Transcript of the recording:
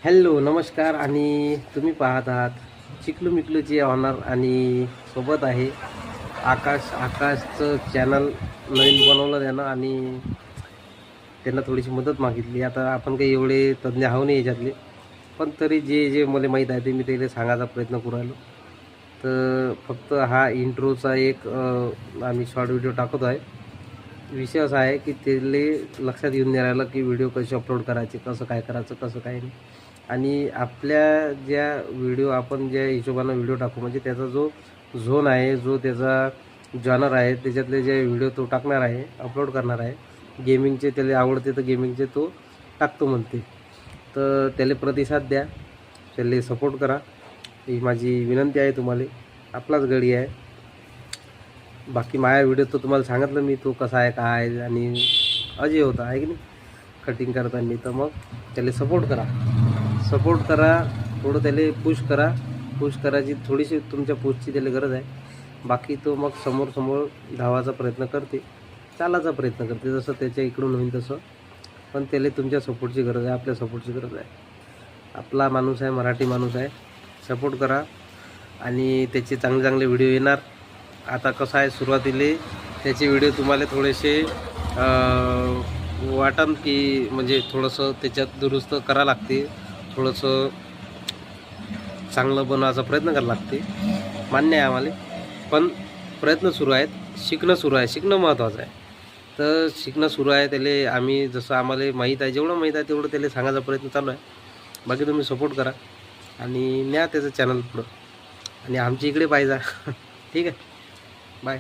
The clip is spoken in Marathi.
हॅलो नमस्कार आणि तुम्ही पाहत आहात चिकलू मिकलूची ऑनर आणि सोबत आहे आकाशचं चॅनल नवीन बनवलं त्यानं आणि त्यांना थोडीशी मदत मागितली. आता आपण काही एवढे तज्ज्ञ आहो नाही याच्यातले, पण तरी जे जे मला माहीत आहे ते मी त्याला सांगायचा प्रयत्न करू राहिलो. तर फक्त हा इंट्रोचा एक आम्ही शॉर्ट व्हिडिओ टाकत आहे. विषय असा आहे की त्याले लक्षात येऊन नाही राहिलं की व्हिडिओ कसे अपलोड करायचे, कसं काय करायचं, कसं काय नाही. आणि आपल्या ज्या व्हिडिओ आपण ज्या हिशोबानं व्हिडिओ टाकू म्हणजे त्याचा जो झोन आहे, जो त्याचा जॉनर आहे, त्याच्यातले जे व्हिडिओ तो टाकणार आहे, अपलोड करणार आहे, गेमिंगचे त्याला आवडते तर गेमिंगचे तो टाकतो म्हणते. तर त्याला प्रतिसाद द्या, त्याला सपोर्ट करा, ही माझी विनंती आहे तुम्हाला. आपलाच गडी आहे. बाकी माझ्या व्हिडिओ तर तुम्हाला सांगितलं मी तो कसा आहे काय आहे आणि अजय होता आहे की नाही कटिंग करताना. तर मग त्याला सपोर्ट करा, थोडं त्याला पुश करायची थोडीशी तुमच्या पुशची त्याला गरज आहे. बाकी तो मग समोर धावायचा प्रयत्न करते, चालायचा प्रयत्न करते, जसं त्याच्या इकडून होईल तसं. पण त्याला तुमच्या सपोर्टची गरज आहे, आपल्या सपोर्टची गरज आहे. आपला माणूस आहे, मराठी माणूस आहे. सपोर्ट करा आणि त्याचे चांगले व्हिडिओ येणार. आता कसं आहे, सुरुवातीला त्याचे व्हिडिओ तुम्हाला थोडेसे वाटन की म्हणजे थोडंसं त्याच्यात दुरुस्त करावं लागते, थोडंसं चांगलं बनवायचा प्रयत्न करावा लागते, मान्य आहे आम्हाला. पण प्रयत्न सुरू आहेत, शिकणं महत्त्वाचं आहे. तर शिकणं सुरू आहे त्याला. आम्ही जसं आम्हाला माहीत आहे, जेवढं माहीत आहे तेवढं त्याला सांगायचा प्रयत्न चालू आहे. बाकी तुम्ही सपोर्ट करा आणि न्या त्याचं चॅनल पुढं आणि आमच्या इकडे पाहिजे. ठीक आहे, बाय.